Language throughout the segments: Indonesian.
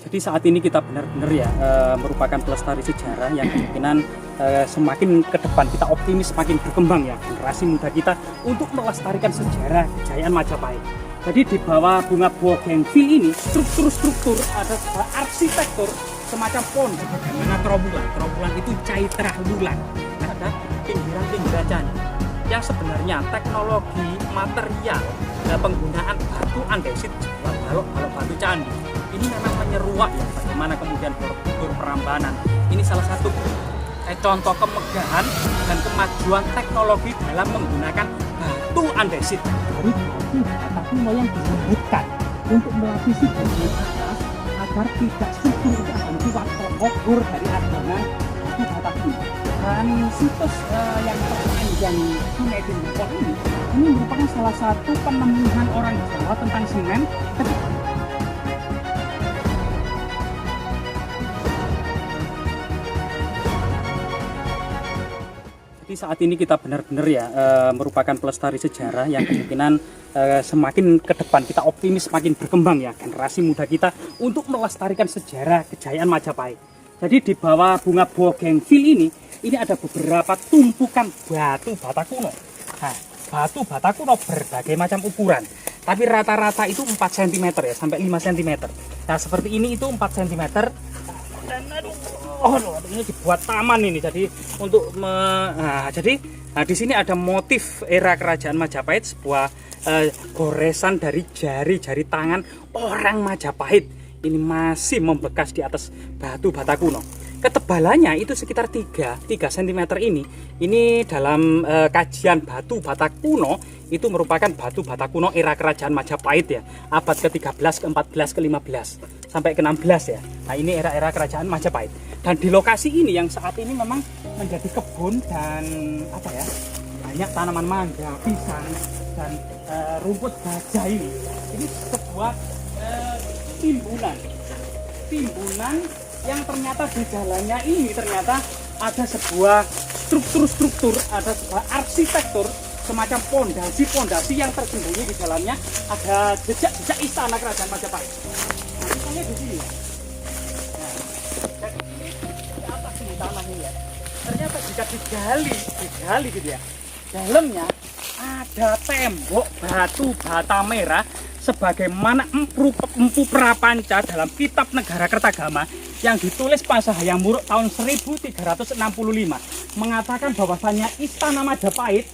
Jadi saat ini kita benar-benar ya merupakan pelestari sejarah yang kemungkinan semakin ke depan kita optimis semakin berkembang ya generasi muda kita untuk melestarikan sejarah kejayaan Majapahit. Jadi di bawah bunga bougainville ini struktur-struktur ada sebuah arsitektur semacam pondok bagaimana terowulan itu caitra wulan, ada pinggiran-pinggiran candi yang sebenarnya teknologi material penggunaan batu andesit balok-balok batu candi ini memang menyeruak ya bagaimana kemudian Borobudur Prambanan ini salah satu contoh kemegahan dan kemajuan teknologi dalam menggunakan batu andesit. Jadi batu kuno yang disebutkan untuk melapisi bagian atas agar tidak subur itu akan kuat terokur dari adonan batu bata kuno. Dan situs yang terpanjang Sungai Dimapor ini merupakan salah satu penemuan orang Jawa tentang semen ketika saat ini kita benar-benar ya merupakan pelestari sejarah yang kemungkinan semakin ke depan kita optimis semakin berkembang ya generasi muda kita untuk melestarikan sejarah kejayaan Majapahit. Jadi di bawah bunga bougainville ini ada beberapa tumpukan batu bata kuno. Nah, batu bata kuno berbagai macam ukuran, tapi rata-rata itu 4 cm ya sampai 5 cm. Nah seperti ini itu 4 cm. Dan ini dibuat taman ini jadi untuk di sini ada motif era kerajaan Majapahit, sebuah goresan dari jari-jari tangan orang Majapahit ini masih membekas di atas batu bata kuno. Ketebalannya itu sekitar 3 cm ini dalam kajian batu bata kuno itu merupakan batu bata kuno era kerajaan Majapahit ya, abad ke-13, ke-14, ke-15 sampai ke-16 ya. Nah ini era-era kerajaan Majapahit. Dan di lokasi ini yang saat ini memang menjadi kebun dan banyak tanaman mangga, pisang dan rumput gajah ini. Ini sebuah timbunan yang ternyata di jalannya ini ternyata ada sebuah struktur, ada sebuah arsitektur semacam pondasi yang tersembunyi di dalamnya, ada jejak-jejak istana kerajaan Majapahit. Nah, misalnya di sini. Nah, di atas ini tanah ini ya. Ternyata jika digali gitu ya. Dalamnya ada tembok batu bata merah sebagaimana Empu Prapanca dalam kitab Negara Kertagama yang ditulis Pasha Hayam Wuruk tahun 1365 mengatakan bahwasannya istana Majapahit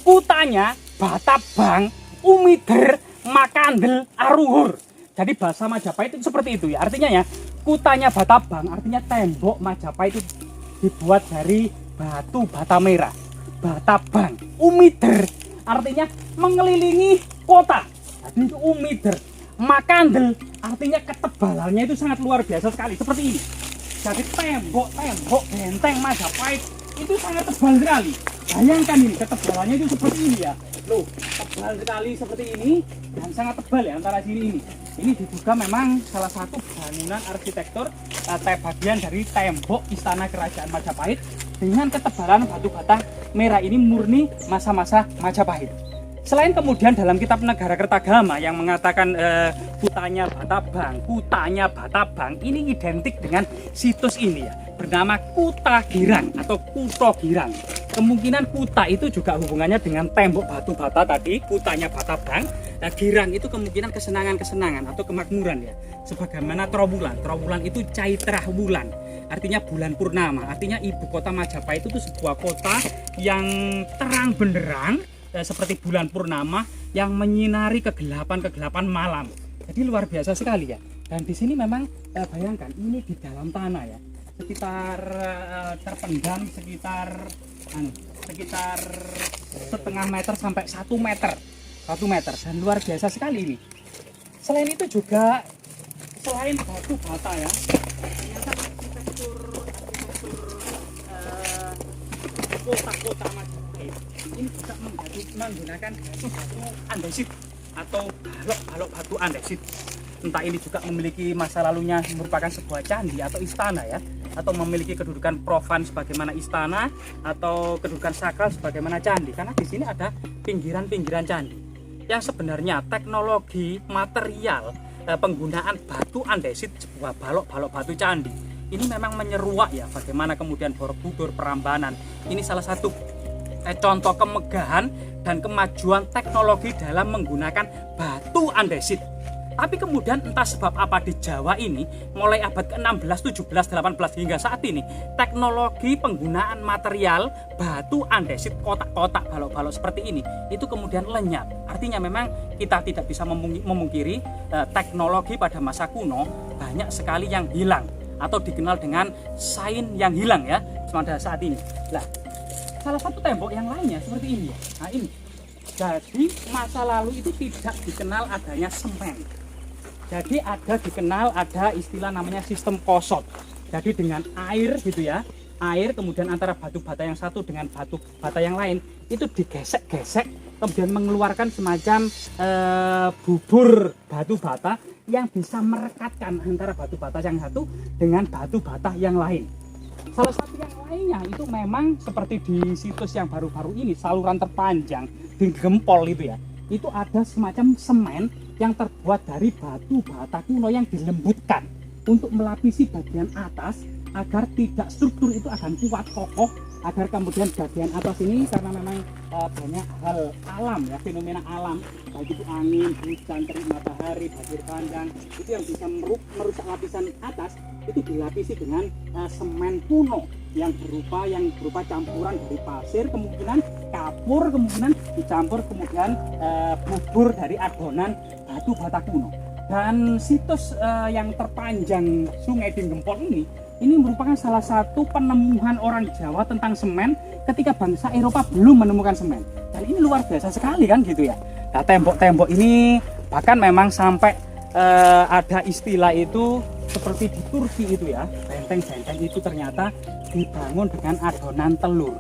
kutanya Batabang, Umider, Makandel, Aruhur. Jadi bahasa Majapahit itu seperti itu ya. Artinya ya, kutanya Batabang artinya tembok Majapahit itu dibuat dari batu bata merah. Batabang, Umider artinya mengelilingi kota. Jadi itu Umider. Makandel artinya ketebalannya itu sangat luar biasa sekali seperti ini. Jadi tembok benteng Majapahit itu sangat tebal sekali. Bayangkan ini ketebalannya itu seperti ini ya. Loh, tebal sekali seperti ini dan sangat tebal ya antara sini ini. Ini diduga memang salah satu bangunan arsitektur bagian dari tembok istana kerajaan Majapahit dengan ketebalan batu bata merah ini murni masa-masa Majapahit. Selain kemudian dalam kitab Negara Kertagama yang mengatakan kutanya Batabang ini identik dengan situs ini ya, bernama Kuta Girang atau Kuto Girang. Kemungkinan kuta itu juga hubungannya dengan tembok batu bata tadi, kutanya Batabang. Nah, Girang itu kemungkinan kesenangan-kesenangan atau kemakmuran ya. Sebagaimana terowulan itu caitra wulan. Artinya bulan purnama. Artinya ibu kota Majapahit itu sebuah kota yang terang benderang seperti bulan purnama yang menyinari kegelapan malam. Jadi luar biasa sekali ya. Dan di sini memang bayangkan ini di dalam tanah ya. Sekitar terpendam sekitar setengah meter sampai 1 meter dan luar biasa sekali ini. Selain itu juga selain batu bata ya, ternyata arsitektur kota-kota Majapahit ini juga menggunakan batu andesit atau balok batu andesit. Entah ini juga memiliki masa lalunya merupakan sebuah candi atau istana ya, atau memiliki kedudukan profan sebagaimana istana atau kedudukan sakral sebagaimana candi, karena di sini ada pinggiran-pinggiran candi yang sebenarnya teknologi material penggunaan batu andesit sebuah balok-balok batu candi ini memang menyeruak ya bagaimana kemudian Borobudur, Prambanan ini salah satu contoh kemegahan dan kemajuan teknologi dalam menggunakan batu andesit. Tapi kemudian entah sebab apa di Jawa ini mulai abad ke-16, 17, 18 hingga saat ini teknologi penggunaan material batu andesit kotak-kotak balok-balok seperti ini itu kemudian lenyap. Artinya memang kita tidak bisa memungkiri teknologi pada masa kuno banyak sekali yang hilang atau dikenal dengan sains yang hilang ya pada saat ini. Nah, salah satu tembok yang lainnya seperti ini ya. Nah ini. Jadi masa lalu itu tidak dikenal adanya semen. Jadi dikenal ada istilah namanya sistem kosot. Jadi dengan air gitu ya, air kemudian antara batu bata yang satu dengan batu bata yang lain itu digesek-gesek, kemudian mengeluarkan semacam bubur batu bata yang bisa merekatkan antara batu bata yang satu dengan batu bata yang lain. Salah satu yang lainnya itu memang seperti di situs yang baru-baru ini, saluran terpanjang di Gempol itu ya, itu ada semacam semen yang terbuat dari batu bata kuno yang dilembutkan untuk melapisi bagian atas agar tidak struktur itu akan kuat kokoh, agar kemudian bagian atas ini karena memang banyak hal alam ya, fenomena alam baik itu angin, hujan, terik matahari, banjir bandang itu yang bisa merusak lapisan atas itu dilapisi dengan semen kuno yang berupa campuran dari pasir, kemungkinan kapur, kemungkinan dicampur kemudian bubur dari adonan batu bata kuno. Dan situs yang terpanjang Sungai Dinggempol ini merupakan salah satu penemuan orang Jawa tentang semen ketika bangsa Eropa belum menemukan semen. Dan ini luar biasa sekali kan gitu ya. Nah, tembok-tembok ini bahkan memang sampai ada istilah itu seperti di Turki itu ya, benteng-benteng itu ternyata dibangun dengan adonan telur.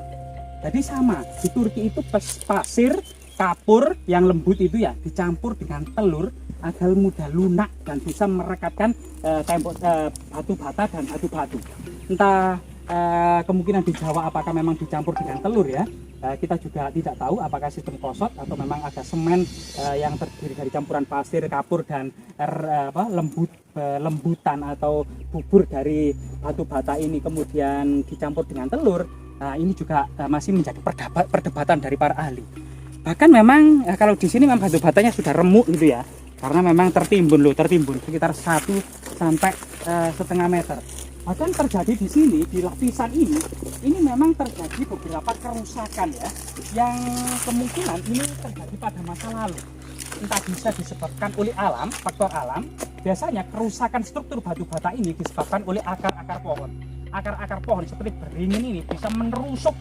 Jadi sama, di Turki itu pasir, kapur yang lembut itu ya dicampur dengan telur agar mudah lunak dan bisa merekatkan tembok batu bata dan batu-batu. Entah kemungkinan di Jawa apakah memang dicampur dengan telur ya, kita juga tidak tahu apakah sistem kosot atau memang ada semen yang terdiri dari campuran pasir, kapur dan lembutan atau bubur dari batu bata ini kemudian dicampur dengan telur. Nah, ini juga masih menjadi perdebatan dari para ahli. Bahkan memang kalau di sini memang batu batanya sudah remuk gitu ya, karena memang tertimbun sekitar 1 sampai setengah meter. Bahkan terjadi di sini di lapisan ini memang terjadi beberapa kerusakan ya, yang kemungkinan ini terjadi pada masa lalu. Entah bisa disebabkan oleh alam, faktor alam. Biasanya kerusakan struktur batu bata ini disebabkan oleh akar-akar pohon. Akar-akar pohon seperti beringin ini bisa menyelusup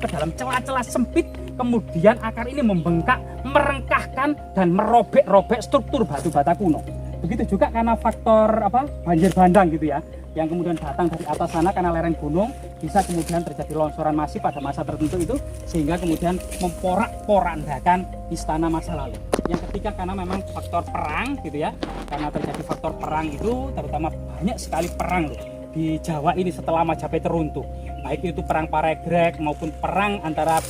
ke dalam celah-celah sempit, kemudian akar ini membengkak, merengkahkan dan merobek-robek struktur batu bata kuno. Begitu juga karena faktor banjir bandang gitu ya, yang kemudian datang dari atas sana karena lereng gunung, bisa kemudian terjadi longsoran masif pada masa tertentu itu, sehingga kemudian memporak-porandakan istana masa lalu. Yang ketiga karena memang faktor perang gitu ya, karena terjadi faktor perang itu, terutama banyak sekali perang loh di Jawa ini setelah Majapahit teruntuh, baik itu perang Paregreg maupun perang antara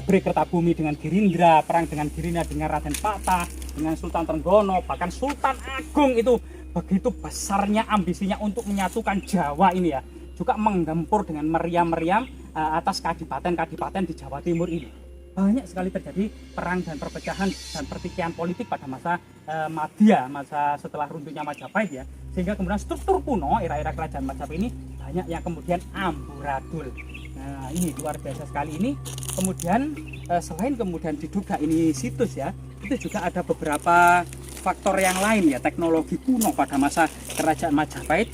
Bri Kertabumi dengan Girindra, perang dengan Girindra dengan Raden Patah, dengan Sultan Trenggono, bahkan Sultan Agung itu begitu besarnya ambisinya untuk menyatukan Jawa ini ya, juga menggempur dengan meriam-meriam atas kadipaten-kadipaten di Jawa Timur ini. Banyak sekali terjadi perang dan perpecahan dan pertikaian politik pada masa Madya, masa setelah runtuhnya Majapahit ya, sehingga kemudian struktur kuno era-era kerajaan Majapahit ini banyak yang kemudian amburadul. Nah ini luar biasa sekali ini. Kemudian selain kemudian diduga ini situs ya, itu juga ada beberapa faktor yang lain ya, teknologi kuno pada masa kerajaan Majapahit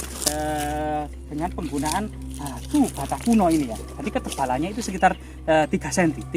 dengan penggunaan batu bata kuno ini ya. Jadi ketebalannya itu sekitar 3 cm.